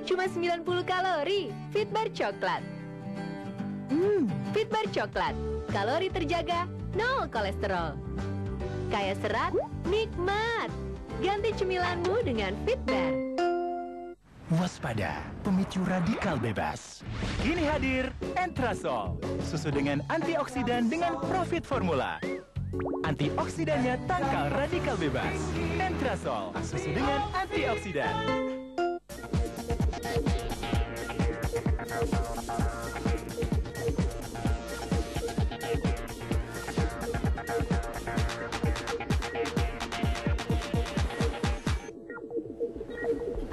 cuma 90 kalori. Fitbar coklat. Fitbar coklat, kalori terjaga, nol kolesterol. Kaya serat, nikmat. Ganti cemilanmu dengan Fitbar. Waspada, pemicu radikal bebas. Kini hadir Entrasol, susu dengan antioksidan dengan profit formula. Antioksidannya tangkal radikal bebas. Entrasol, susu dengan antioksidan.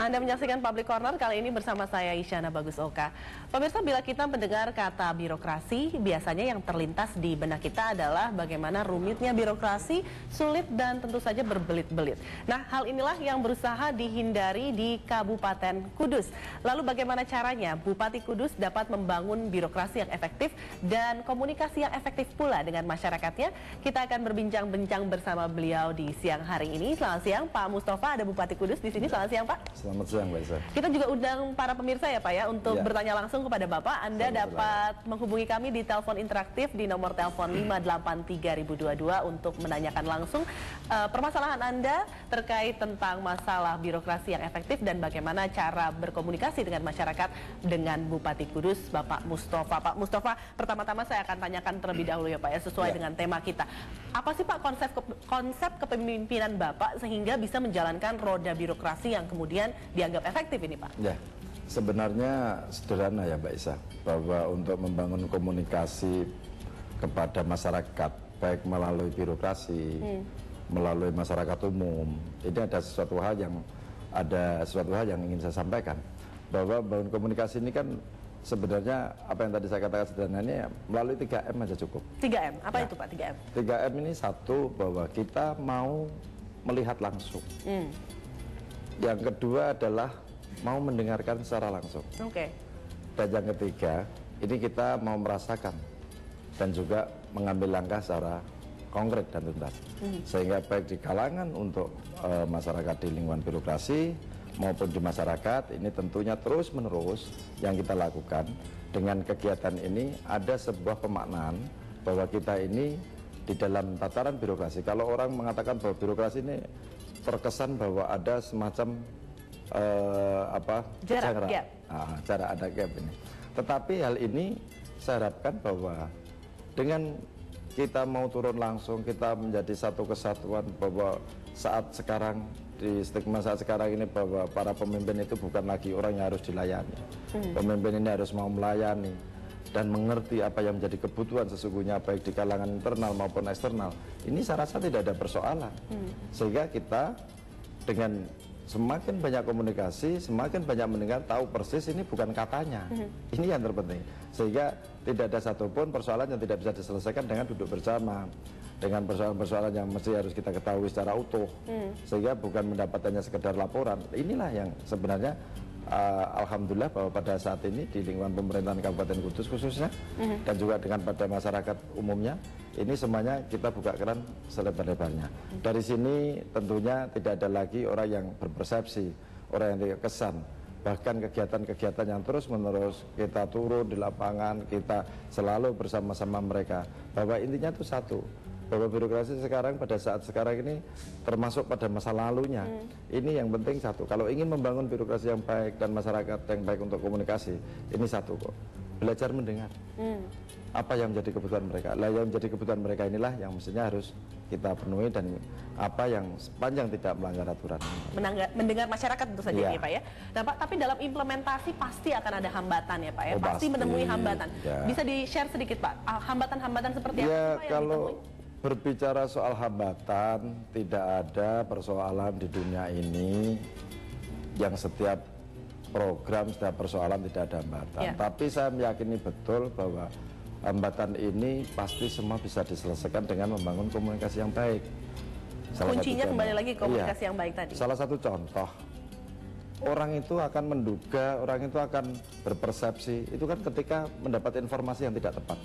Anda menyaksikan Public Corner kali ini bersama saya Isyana Bagus Oka. Pemirsa, bila kita mendengar kata birokrasi, biasanya yang terlintas di benak kita adalah bagaimana rumitnya birokrasi, sulit dan tentu saja berbelit-belit. Nah, hal inilah yang berusaha dihindari di Kabupaten Kudus. Lalu bagaimana caranya Bupati Kudus dapat membangun birokrasi yang efektif dan komunikasi yang efektif pula dengan masyarakatnya? Kita akan berbincang-bincang bersama beliau di siang hari ini. Selamat siang Pak Mustafa, ada Bupati Kudus di sini. Selamat siang Pak. Selamat siang, Mbak Isa. Kita juga undang para pemirsa ya Pak ya untuk bertanya langsung kepada Bapak. Anda dapat menghubungi kami di telepon interaktif di nomor telepon 583.022 untuk menanyakan langsung permasalahan Anda terkait tentang masalah birokrasi yang efektif dan bagaimana cara berkomunikasi dengan masyarakat dengan Bupati Kudus, Bapak Mustafa. Pak Mustafa, pertama-tama saya akan tanyakan terlebih dahulu ya Pak ya, sesuai dengan tema kita. Apa sih Pak konsep kepemimpinan Bapak sehingga bisa menjalankan roda birokrasi yang kemudian dianggap efektif ini Pak? Ya, sebenarnya sederhana ya Mbak Isa, bahwa untuk membangun komunikasi kepada masyarakat, baik melalui birokrasi, melalui masyarakat umum, ini ada sesuatu hal yang ingin saya sampaikan, bahwa membangun komunikasi ini kan sebenarnya apa yang tadi saya katakan sederhananya melalui 3M aja cukup. 3M, apa itu Pak 3M? 3M ini satu, bahwa kita mau melihat langsung. Yang kedua adalah mau mendengarkan secara langsung. Dan yang ketiga, ini kita mau merasakan dan juga mengambil langkah secara konkret dan tuntas. Sehingga baik di kalangan untuk masyarakat di lingkungan birokrasi maupun di masyarakat, ini tentunya terus-menerus yang kita lakukan. Dengan kegiatan ini ada sebuah pemaknaan bahwa kita ini di dalam tataran birokrasi. Kalau orang mengatakan bahwa birokrasi ini terkesan bahwa ada semacam jarak ada gap ini. Tetapi hal ini saya harapkan bahwa dengan kita mau turun langsung, kita menjadi satu kesatuan, bahwa saat sekarang di stigma saat sekarang ini bahwa para pemimpin itu bukan lagi orang yang harus dilayani. Pemimpin ini harus mau melayani dan mengerti apa yang menjadi kebutuhan sesungguhnya baik di kalangan internal maupun eksternal. Ini saya rasa tidak ada persoalan. Sehingga kita dengan semakin banyak komunikasi, semakin banyak mendengar, tahu persis ini bukan katanya. Ini yang terpenting. Sehingga tidak ada satupun persoalan yang tidak bisa diselesaikan dengan duduk bersama, dengan persoalan-persoalan yang mesti harus kita ketahui secara utuh. Sehingga bukan mendapatkannya sekedar laporan. Inilah yang sebenarnya alhamdulillah bahwa pada saat ini di lingkungan pemerintahan Kabupaten Kudus khususnya dan juga dengan pada masyarakat umumnya, ini semuanya kita buka keran selebar-lebarnya. Dari sini tentunya tidak ada lagi orang yang berpersepsi, orang yang terkesan, bahkan kegiatan-kegiatan yang terus-menerus kita turun di lapangan, kita selalu bersama-sama mereka, bahwa intinya itu satu, bahwa birokrasi sekarang pada saat sekarang ini termasuk pada masa lalunya, ini yang penting satu, kalau ingin membangun birokrasi yang baik dan masyarakat yang baik untuk komunikasi, ini satu kok, belajar mendengar apa yang menjadi kebutuhan mereka. Lah yang menjadi kebutuhan mereka inilah yang mestinya harus kita penuhi dan apa yang sepanjang tidak melanggar aturan. Mendengar masyarakat tentu saja ya Pak ya. Nah Pak, tapi dalam implementasi pasti akan ada hambatan ya Pak ya, pasti menemui hambatan. Bisa di-share sedikit Pak, hambatan-hambatan seperti apa Pak yang kalau ditemui? Berbicara soal hambatan, tidak ada persoalan di dunia ini yang setiap program, setiap persoalan tidak ada hambatan. Tapi saya meyakini betul bahwa hambatan ini pasti semua bisa diselesaikan dengan membangun komunikasi yang baik. Kuncinya kembali lagi komunikasi yang baik tadi. Salah satu contoh, orang itu akan menduga, orang itu akan berpersepsi, itu kan ketika mendapat informasi yang tidak tepat.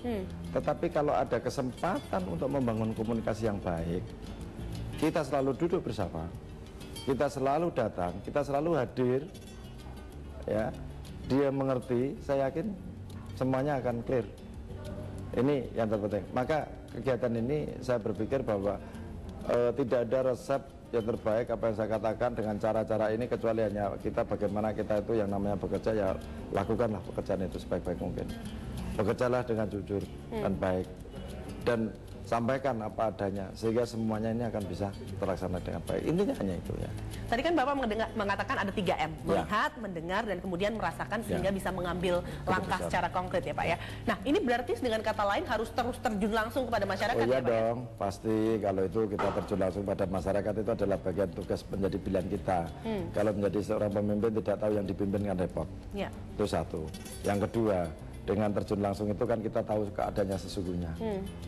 Tetapi kalau ada kesempatan untuk membangun komunikasi yang baik, kita selalu duduk bersama, kita selalu datang, kita selalu hadir, ya, dia mengerti, saya yakin semuanya akan clear. Ini yang terpenting. Maka kegiatan ini saya berpikir bahwa tidak ada resep yang terbaik apa yang saya katakan dengan cara-cara ini, kecuali hanya kita bagaimana kita itu yang namanya bekerja, ya lakukanlah pekerjaan itu sebaik-baik mungkin. Bekerjalah dengan jujur dan baik, dan sampaikan apa adanya sehingga semuanya ini akan bisa terlaksana dengan baik. Intinya hanya itu ya. Tadi kan Bapak mengatakan ada 3M, melihat, mendengar, dan kemudian merasakan sehingga bisa mengambil langkah secara konkret ya Pak ya. Nah ini berarti dengan kata lain harus terus terjun langsung kepada masyarakat iya ya Pak dong, ya? Pasti kalau itu kita terjun langsung pada masyarakat itu adalah bagian tugas menjadi pilihan kita. Kalau menjadi seorang pemimpin tidak tahu yang dipimpin kan repot. Ya. Itu satu. Yang kedua, dengan terjun langsung itu kan kita tahu keadaannya sesungguhnya,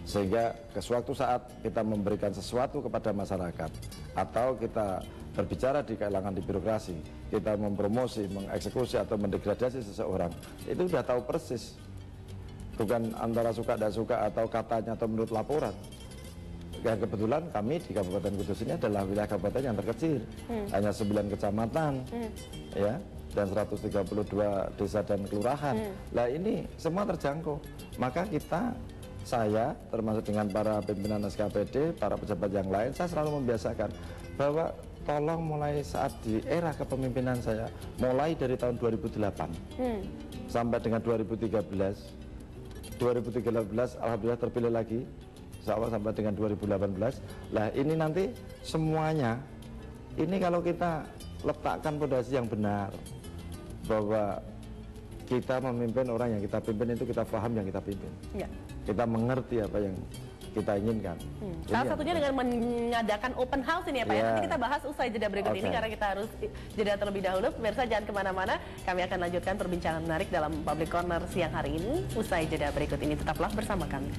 sehingga ke suatu saat kita memberikan sesuatu kepada masyarakat atau kita berbicara di kalangan di birokrasi, kita mempromosi, mengeksekusi atau mendegradasi seseorang, itu sudah tahu persis, bukan antara suka dan suka atau katanya atau menurut laporan. Yang kebetulan kami di Kabupaten Kudus ini adalah wilayah kabupaten yang terkecil, hanya 9 kecamatan, ya, dan 132 desa dan kelurahan. Nah ini semua terjangkau. Maka saya termasuk dengan para pimpinan SKPD, para pejabat yang lain, saya selalu membiasakan bahwa tolong mulai saat di era kepemimpinan saya, mulai dari tahun 2008 sampai dengan 2013, alhamdulillah terpilih lagi, insya Allah sampai dengan 2018. Lah ini nanti semuanya, ini kalau kita letakkan fondasi yang benar, bahwa kita memimpin orang yang kita pimpin itu kita paham yang kita pimpin, kita mengerti apa yang kita inginkan. Salah satunya dengan mengadakan open house ini ya Pak ya. Nanti kita bahas usai jeda berikut ini karena kita harus jeda terlebih dahulu. Pemirsa jangan kemana-mana, kami akan lanjutkan perbincangan menarik dalam Public Corner siang hari ini usai jeda berikut ini. Tetaplah bersama kami.